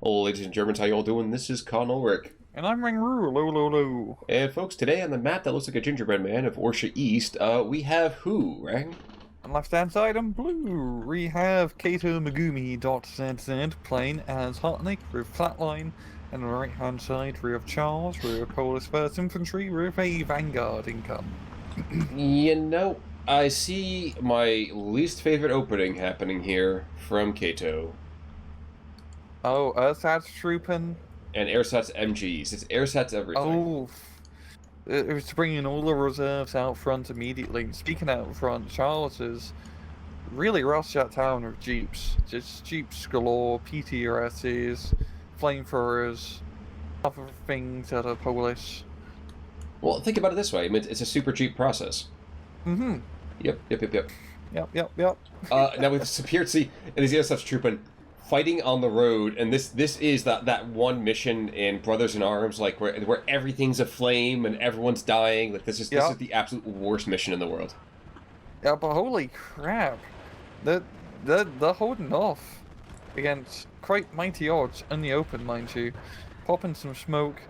Ladies and Germans, how y'all doing? This is Con Ulrich. And I'm Ringru, low, low, low. And folks, today on the map that looks like a gingerbread man of Orsha East, we have who, Rang? On left-hand side in blue, we have Kato Megumi .zz playing as Harteneck with Flatline, and on the right-hand side we have Charles with Polish First Infantry with a Vanguard income. You know, I see my least favorite opening happening here from Kato. Oh, Ersatztruppen. And Airsats MGs. It's Airsats everything. Oh, it was bringing all the reserves out front immediately. Speaking out front, Charles is really rushed that town with jeeps. Just jeeps galore, PTRSs, flamethrowers, other things that are Polish. Well, think about it this way. I mean, it's a super cheap process. Mm-hmm. Yep. Yep. Now we've disappeared. See, and these Airsats fighting on the road, and this is that one mission in Brothers in Arms, like where everything's aflame and everyone's dying. Like this is the absolute worst mission in the world. Yeah, but holy crap, they're holding off against quite mighty odds in the open, mind you, popping some smoke,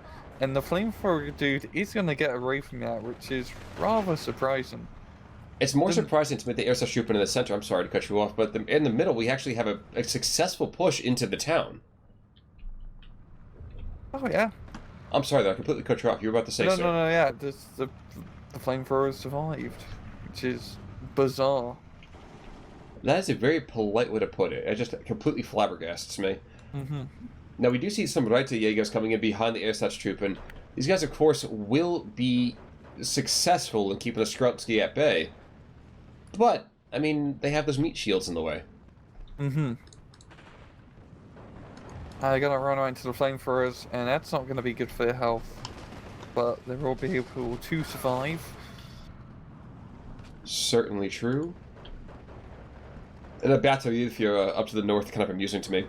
and the flamethrower dude is gonna get away from that, which is rather surprising. It's more surprising to me the Airsats trooping in the center. I'm sorry to cut you off, but in the middle, we actually have a successful push into the town. Oh, yeah. I'm sorry, though. I completely cut you off. You were about to say something. No, yeah. The flamethrower survived, which is bizarre. That is a very polite way to put it. It just completely flabbergasts me. Mm-hmm. Now, we do see some Reiter Jägers coming in behind the Airsats trooping. These guys, of course, will be successful in keeping the Skrutsky at bay. But, I mean, they have those meat shields in the way. Mm-hmm. They're gonna run right into the flamethrowers, and that's not gonna be good for their health. But they will be able to survive. Certainly true. And the battle if you're up to the north, kind of amusing to me.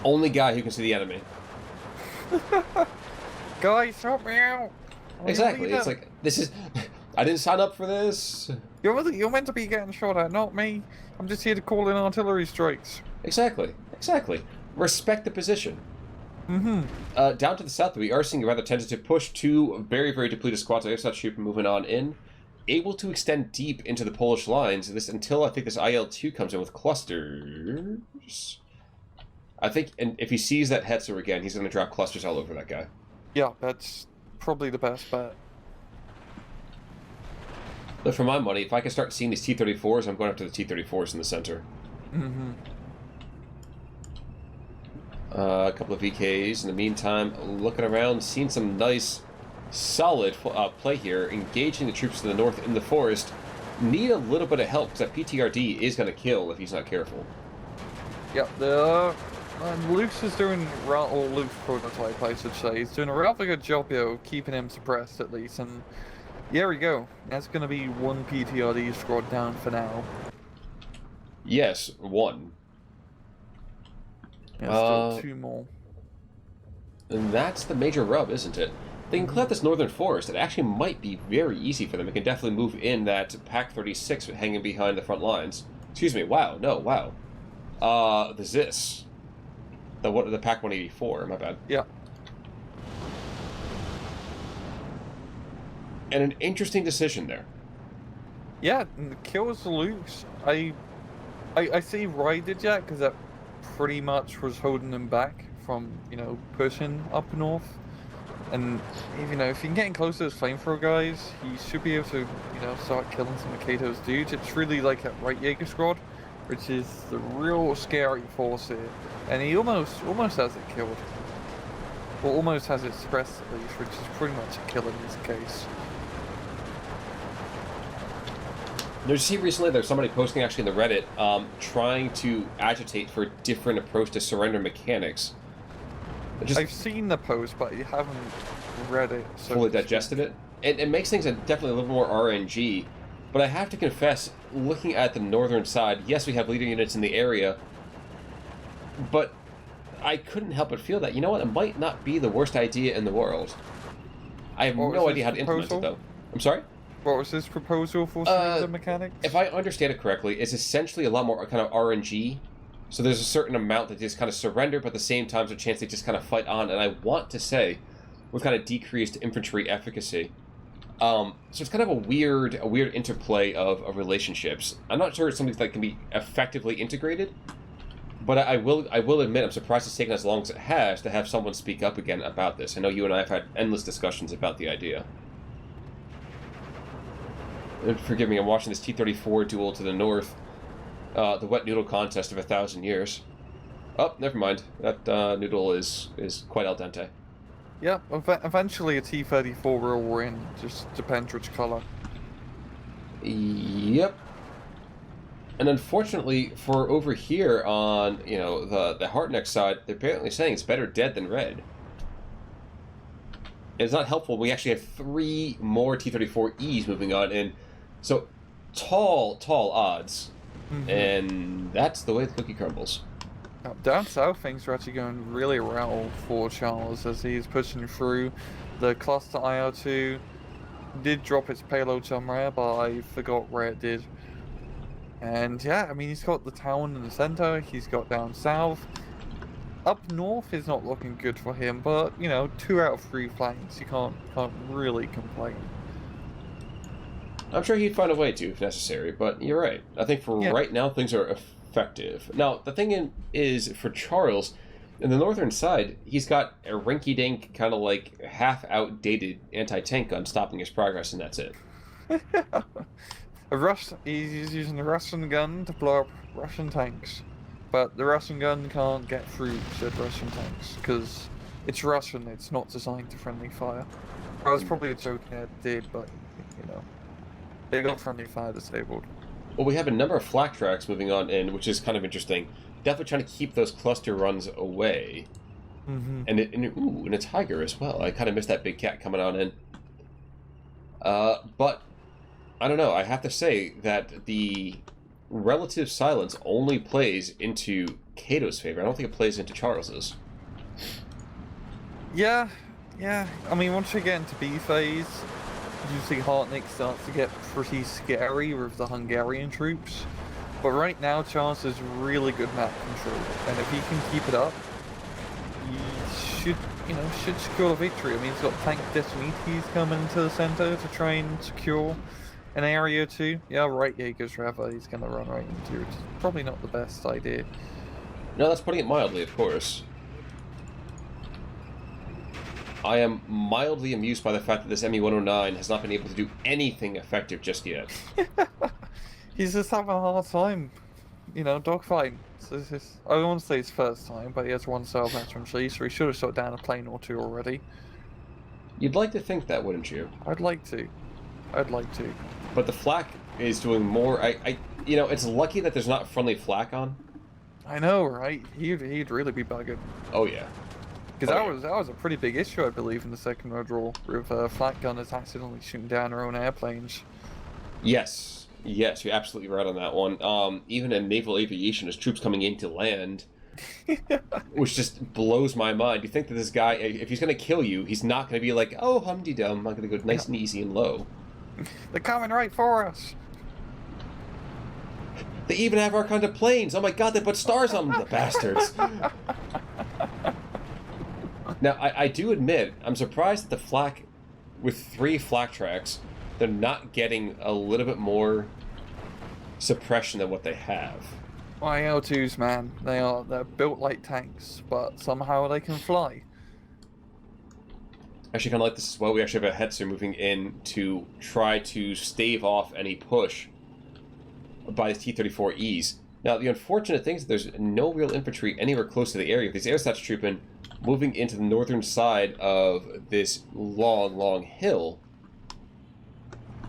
Only guy who can see the enemy. Guys, help me out! Exactly. It's like, this is... I didn't sign up for this. You're meant to be getting shot at, not me. I'm just here to call in artillery strikes. Exactly. Respect the position. Mm-hmm. Down to the south, we are seeing a rather tentative push. Two very, very depleted squads of Airsats troop moving on in. Able to extend deep into the Polish lines until I think this IL-2 comes in with clusters. I think, and if he sees that Hetzer again, he's going to drop clusters all over that guy. Yeah, that's probably the best bet. But for my money, if I can start seeing these T-34s, I'm going after the T-34s in the center. Mm-hmm. A couple of VKs. In the meantime, looking around, seeing some nice, solid play here, engaging the troops to the north in the forest. Need a little bit of help, because that PTRD is going to kill if he's not careful. Yep, Luke's is doing, or Luke's prototype, I should say, he's doing a rather good job here of keeping him suppressed, at least, and there we go. That's going to be one PTRD squad down for now. Yes, one. Yeah, still two more. And that's the major rub, isn't it? They can clear this northern forest. It actually might be very easy for them. It can definitely move in that Pack 36 hanging behind the front lines. Excuse me, wow. The ZIS. The Pack 184, my bad. Yeah. And an interesting decision there. Yeah, and the kills the Lukes. I see why did that, because that pretty much was holding them back from, pushing up north. And, if you can get close to those flamethrower guys, he should be able to, start killing some of Kato's dudes. It's really like a right Jaeger squad, which is the real scary force here. And he almost has it killed. Or almost has it suppressed at least, which is pretty much a kill in this case. Did you see recently there's somebody posting actually in the Reddit trying to agitate for a different approach to surrender mechanics? I've seen the post, but you haven't read it. So fully digested it? It makes things definitely a little more RNG, but I have to confess, looking at the northern side, yes, we have leader units in the area, but I couldn't help but feel that, you know what, it might not be the worst idea in the world. I have no idea how to implement it, though. I'm sorry? What was his proposal for the mechanics? If I understand it correctly, it's essentially a lot more kind of RNG So there's a certain amount that just kind of surrender, but at the same time, there's a chance they just kind of fight on. And I want to say, with kind of decreased infantry efficacy. So it's kind of a weird interplay of relationships. I'm not sure it's something that can be effectively integrated, but I will admit I'm surprised it's taken as long as it has to have someone speak up again about this. I know you and I have had endless discussions about the idea. And forgive me, I'm watching this T-34 duel to the north. The wet noodle contest of 1,000 years. Oh, never mind. That noodle is quite al dente. Yeah, eventually a T-34 will win, just depends which colour. Yep. And unfortunately, for over here on, the Harteneck side, they're apparently saying it's better dead than red. It's not helpful. We actually have 3 more T-34Es moving on, and so tall odds. Mm-hmm. And that's the way the cookie crumbles. Down south, things are actually going really well for Charles as he's pushing through. The cluster IR-2 did drop its payload somewhere, but I forgot where it did. And yeah, I mean, he's got the town in the center, he's got down south. Up north is not looking good for him, but, 2 out of 3 flanks, you can't really complain. I'm sure he'd find a way to if necessary, but you're right. I think for right now, things are effective. Now, the thing is, for Charles, in the northern side, he's got a rinky-dink, kind of like half-outdated anti-tank gun stopping his progress, and that's it. He's using the Russian gun to blow up Russian tanks, but the Russian gun can't get through said Russian tanks, because it's Russian, it's not designed to friendly fire. Well, it's probably a joke it did, but, they got friendly fire disabled. Well, we have a number of flak tracks moving on in, which is kind of interesting. Definitely trying to keep those cluster runs away. Mm-hmm. And a tiger as well. I kind of missed that big cat coming on in. But, I don't know. I have to say that the relative silence only plays into Kato's favor. I don't think it plays into Charles's. Yeah. I mean, once you get into B phase, usually Harteneck starts to get pretty scary with the Hungarian troops. But right now, Charles has really good map control, and if he can keep it up, he should secure the victory. I mean, he's got tank Decimites coming into the center to try and secure an area too. Yeah, right, Jaeger's Rava, he's going to run right into it. It's probably not the best idea. No, that's putting it mildly, of course. I am mildly amused by the fact that this ME-109 has not been able to do anything effective just yet. He's just having a hard time, dogfighting. So I don't want to say his first time, but he has 1 cell veteran fleet, so he should have shot down a plane or 2 already. You'd like to think that, wouldn't you? I'd like to. But the flak is doing more. It's lucky that there's not friendly flak on. I know, right? He'd really be bugging. Oh yeah. Because that was a pretty big issue, I believe, in the Second World War, with flak gunners accidentally shooting down their own airplanes. Yes, you're absolutely right on that one. Even in naval aviation, as troops coming in to land, which just blows my mind. You think that this guy, if he's going to kill you, he's not going to be like, oh, hum-de-dum, I'm going to go nice and easy and low. They're coming right for us. They even have our kind of planes. Oh my god, they put stars on them, the bastards. Now, I do admit, I'm surprised that the flak, with 3 flak tracks, they're not getting a little bit more suppression than what they have. IL-2s, man, they're built like tanks, but somehow they can fly. I actually kind of like this as well. We actually have a Hetzer moving in to try to stave off any push by the T-34Es. Now, the unfortunate thing is that there's no real infantry anywhere close to the area. These air stats trooping moving into the northern side of this long hill.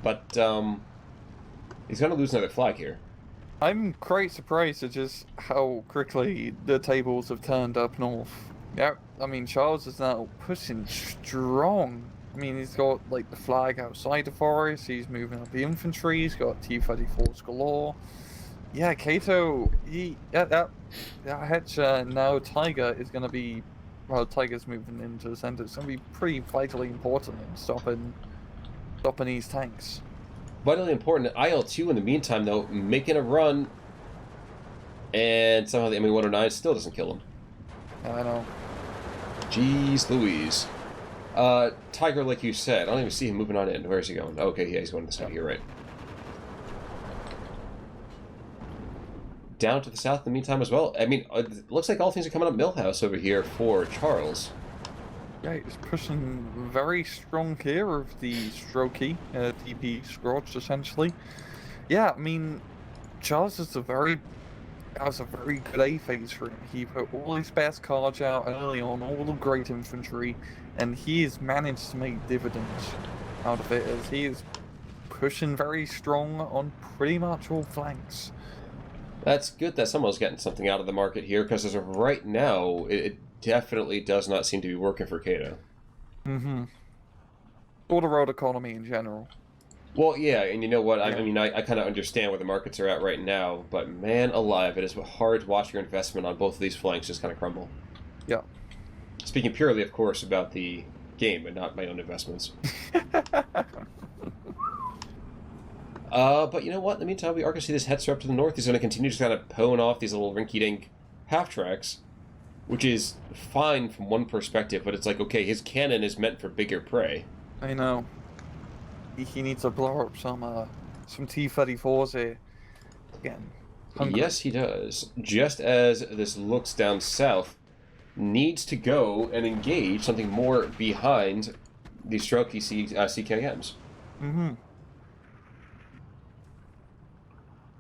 But, he's going to lose another flag here. I'm quite surprised at just how quickly the tables have turned up north. Yeah, I mean, Charles is now pushing strong. I mean, he's got, like, the flag outside the forest, he's moving up the infantry, he's got T-34s galore. Yeah, Kato, that Hetzer, now Tiger is going to be, well, Tiger's moving into the center. It's going to be pretty vitally important in stopping these tanks. Vitally important. IL-2, in the meantime, though, making a run. And somehow the ME-109 still doesn't kill him. I know. Jeez Louise. Tiger, like you said, I don't even see him moving on in. Where is he going? Okay, yeah, he's going this way. You're right. Down to the south in the meantime as well. I mean, it looks like all things are coming up Millhouse over here for Charles. Yeah, he's pushing very strong here of the strokey, DP Scrotch, essentially. Yeah, I mean, Charles has a very good A phase for him. He put all his best cards out early on, all the great infantry, and he has managed to make dividends out of it, as he is pushing very strong on pretty much all flanks. That's good that someone's getting something out of the market here, because as of right now, it definitely does not seem to be working for Kato. Mm-hmm. Or the road economy in general. Well, yeah, and you know what? I mean, I kind of understand where the markets are at right now, but man alive, it is hard to watch your investment on both of these flanks just kind of crumble. Yeah. Speaking purely, of course, about the game and not my own investments. But you know what? In the meantime, we are going to see this Hetzer up to the north. He's going to continue just kind of pwn off these little rinky-dink half-tracks, which is fine from one perspective, but it's like, okay, his cannon is meant for bigger prey. I know. He needs to blow up some T-34s here. Again. Hungry. Yes, he does. Just as this looks down south, needs to go and engage something more behind the Strelky CKMs. Mm-hmm.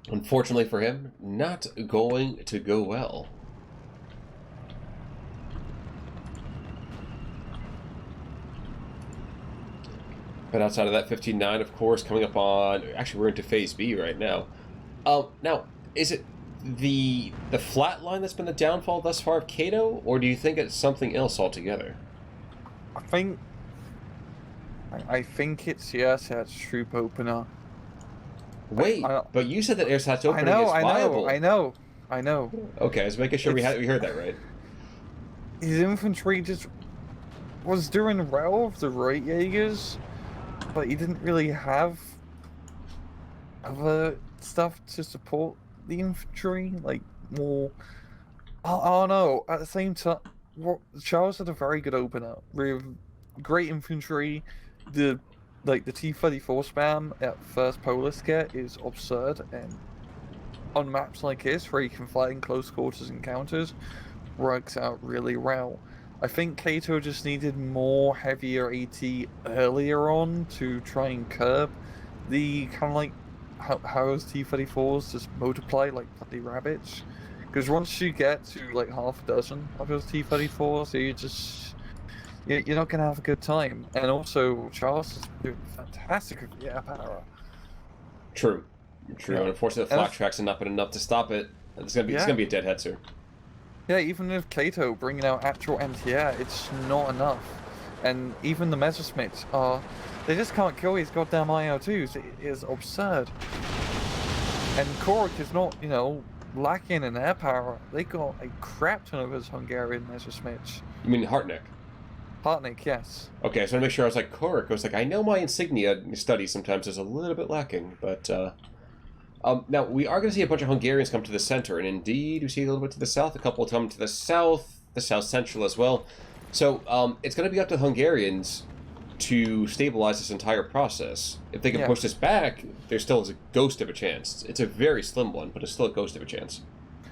Unfortunately for him, not going to go well. But outside of that, 15-9, of course, coming up on... Actually, we're into Phase B right now. Now, is it the Flatline that's been the downfall thus far of Kato, or do you think it's something else altogether? I think it's Ersatz troop opener. Wait, but you said that Ersatz opening is viable. I know. Okay, I was making sure we heard that right. His infantry just was doing well with the right Jaegers, but he didn't really have other stuff to support the infantry, like more... I don't know, at the same time, Charles had a very good opener, with great infantry. The T-34 spam at first Polar Scare is absurd, and on maps like this, where you can fight in close quarters encounters, works out really well. I think Kato just needed more heavier AT earlier on to try and curb the kind of like how his T-34s just multiply like bloody rabbits. Because once you get to like half a dozen of those T-34s, you're not gonna have a good time. And also, Charles is doing fantastic with the air power. True. Yeah. And unfortunately, the flak tracks have not been enough to stop it. It's gonna be a dead Hetzer. Yeah, even with Kato bringing out actual anti-air, it's not enough. And even the Messerschmitts they just can't kill these goddamn IL-2s. It is absurd. And Korok is not, lacking in air power. They got a crap ton of those Hungarian Messerschmitts. You mean Harteneck? Harteneck, yes. Okay, so I want to make sure I was like, Korok. I was like, I know my insignia study sometimes is a little bit lacking, but, now, we are going to see a bunch of Hungarians come to the center, and indeed, we see a little bit to the south, a couple come to the south central as well. So, it's going to be up to the Hungarians to stabilize this entire process. If they can push this back, there still is a ghost of a chance. It's a very slim one, but it's still a ghost of a chance.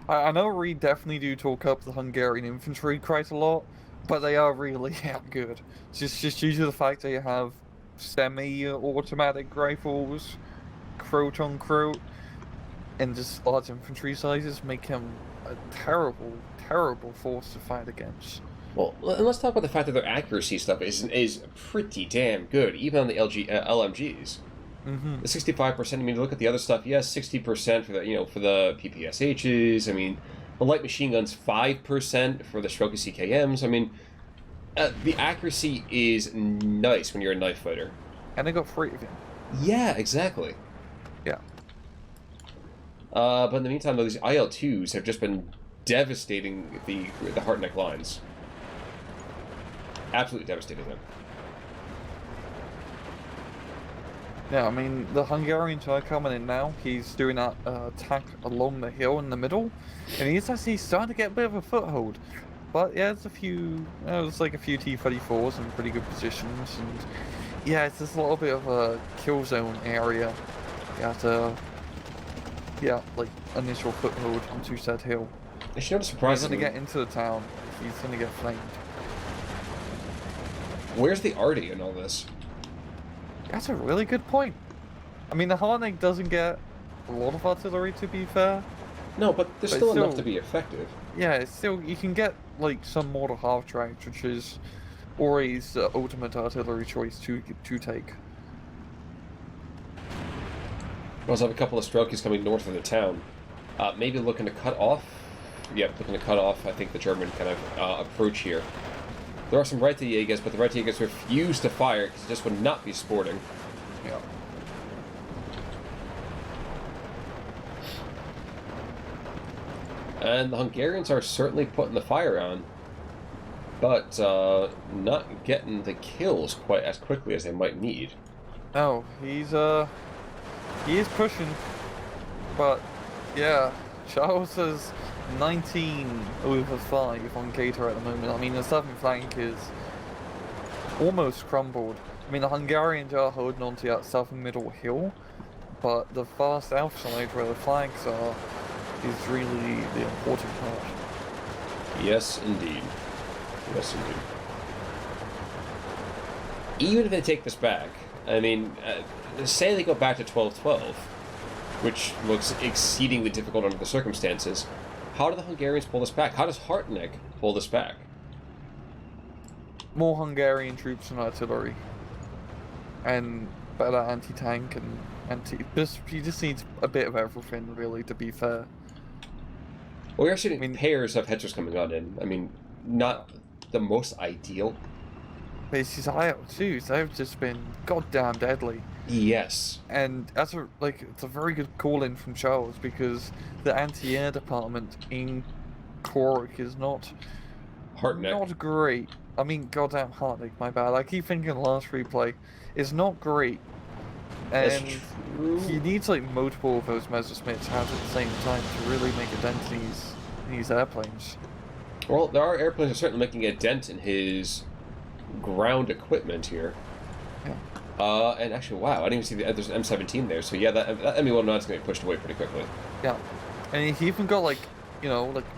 I know we definitely do talk up the Hungarian infantry quite a lot, but they are really good. It's just due to the fact they have semi-automatic rifles, Croat on Croat, and just large infantry sizes make him a terrible, terrible force to fight against. Well, let's talk about the fact that their accuracy stuff is pretty damn good, even on the LMGs. Mm-hmm. The 65%. I mean, look at the other stuff. Yes, 60% for the PPSHs. I mean, the light machine guns 5% for the Strelka CKMs. I mean, the accuracy is nice when you're a knife fighter. And they got 3 of them. Yeah, exactly. Yeah. But in the meantime, though, these IL-2s have just been devastating the Harteneck lines. Absolutely devastating them. Yeah, I mean, the Hungarians are coming in now. He's doing that attack along the hill in the middle, and he's actually starting to get a bit of a foothold. But yeah, there's like a few T-34s in pretty good positions, and yeah, it's just a little bit of a kill zone area. You have to, yeah, like initial foothold onto said hill. Actually, not He's surprisingly, gonna get into the town. He's gonna get flamed. where's the arty in all this? That's a really good point. I mean, the Harteneck doesn't get a lot of artillery, to be fair. No, but there's But still enough still- to be effective. Yeah, it's still, you can get like some mortar half tracks, which is always the ultimate artillery choice to take. We also have a couple of Strelkies coming north of the town. Maybe looking to cut off. Yep, looking to cut off, I think, the German kind of approach here. There are some Reiterjägers, but the Reiterjägers refuse to fire because it just would not be sporting. Yeah. And the Hungarians are certainly putting the fire on, but not getting the kills quite as quickly as they might need. No, he is pushing, but yeah, Charles has 19/5 on Kato at the moment. I mean, the southern flank is almost crumbled. I mean, the Hungarians are holding on to that southern middle hill, but the far south side where the flags are is really the important part. Yes, indeed. Yes, indeed. Even if they take this back, I mean, say they go back to 12-12, which looks exceedingly difficult under the circumstances, how do the Hungarians pull this back? How does Harteneck pull this back? More Hungarian troops and artillery, and better anti-tank and he just needs a bit of everything, really, to be fair. Well, we're actually getting pairs of Hetzers coming on in. I mean, not the most ideal. But it's his IL-2s, they've just been goddamn deadly. Yes. And that's it's a very good call-in from Charles, because the anti-air department in Cork is not great. I mean, goddamn Harteneck, my bad. I keep thinking the last replay is not great. And he needs like multiple of those Messerschmitts out at the same time to really make a dent in these airplanes. Well, there are airplanes that are certainly making a dent in his ground equipment here. Yeah. And actually, wow, I didn't even see there's an M17 there. So yeah, that ME-109's going to be pushed away pretty quickly. Yeah. And he even got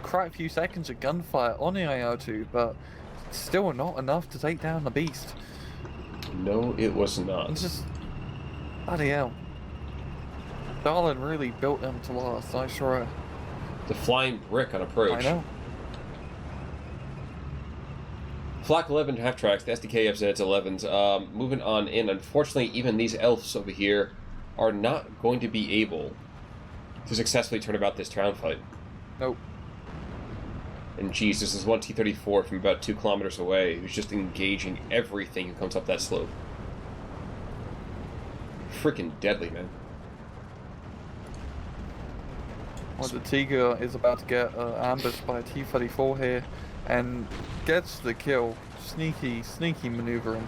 quite a few seconds of gunfire on the IR-2, but still not enough to take down the beast. No, it was not. It's just, bloody hell. Stalin really built them to last, I swear. The flying brick on approach. I know. Flak 11 half tracks, the SDKFZ 11s, moving on in. Unfortunately, even these elves over here are not going to be able to successfully turn about this town fight. Nope. And geez, this is one T-34 from about 2 kilometers away who's just engaging everything who comes up that slope. Freaking deadly, man. Well, the Tiger is about to get ambushed by a T-34 here, and gets the kill. Sneaky maneuvering.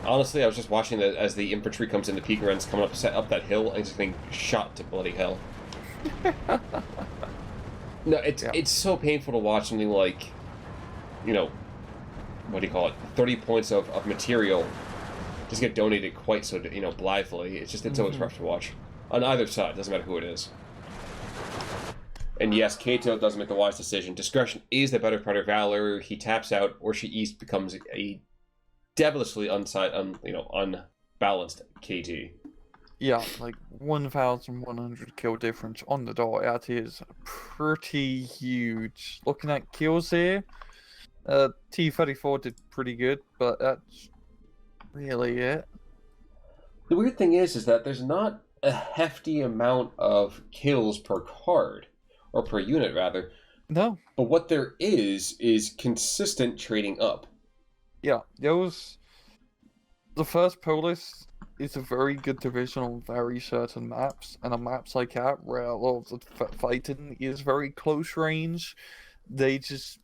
Honestly, I was just watching that as the infantry comes in, the peak runs coming up, set up that hill, and just getting shot to bloody hell. No, it's so painful to watch something like, you know, what do you call it? 30 points of material just get donated quite so, blithely. It's always rough to watch. On either side, doesn't matter who it is. And yes, Kato does make the wise decision. Discretion is the better part of valor. He taps out. Orsha East becomes a devilishly unbalanced KT. Yeah, like 1,100 kill difference on the dot. That is pretty huge. Looking at kills here, T-34 did pretty good, but that's really it. The weird thing is that there's not a hefty amount of kills per card, or per unit rather. No. But what there is consistent trading up. Yeah, the first Polis is a very good division on very certain maps, and on maps like that, where a lot of the fighting is very close range, they just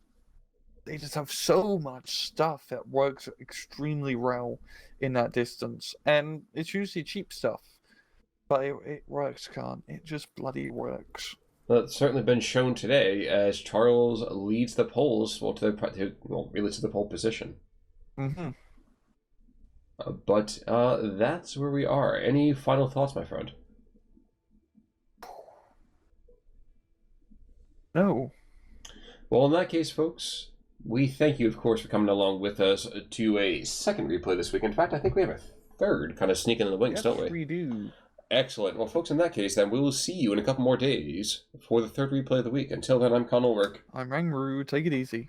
have so much stuff that works extremely well in that distance, and it's usually cheap stuff. But it works, Khan. It just bloody works. Well, it's certainly been shown today as Charles leads the polls, really to the pole position. Mm-hmm. But that's where we are. Any final thoughts, my friend? No. Well, in that case, folks, we thank you, of course, for coming along with us to a second replay this week. In fact, I think we have a third kind of sneaking in the wings, don't we? We do. Excellent. Well, folks, in that case, then, we will see you in a couple more days for the third replay of the week. Until then, I'm Connell Work. I'm Rangru. Take it easy.